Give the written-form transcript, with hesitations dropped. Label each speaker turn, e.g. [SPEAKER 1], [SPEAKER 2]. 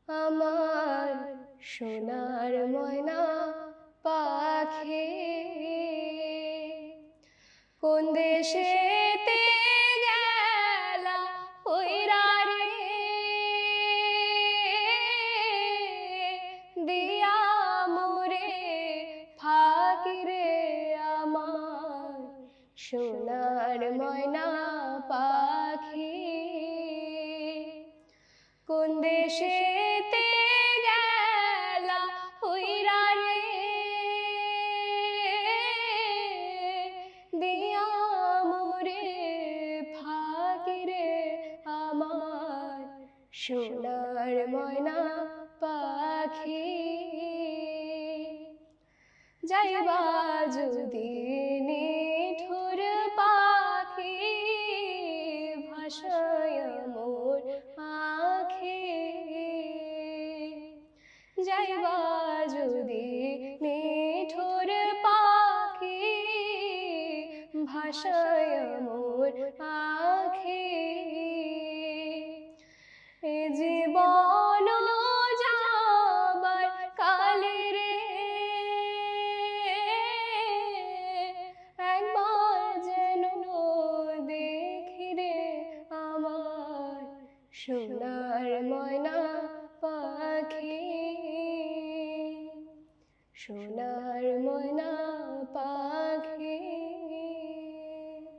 [SPEAKER 1] আমার সোনার ময়না পাখি কোন দেশেতে গেলা উইরা রে দিয়া মোরে ফাঁকি রে আমার সোনার ময়না পাখি কোন দেশেতে গেলা উইরা রে দিয়া মোরে ফাঁকি রে আমার সোনার ময়না পাখি যাইবা যদি নিঠুর পাখি ভাষায় মোর আখি যাইবা যদি নিঠুর পাখি ভাষায় মোর আখি এ জীবন যাবার কালে রে একবার যেন দেখি রে আমার সোনার ময়না পাখি সোনার ময়না পাখি।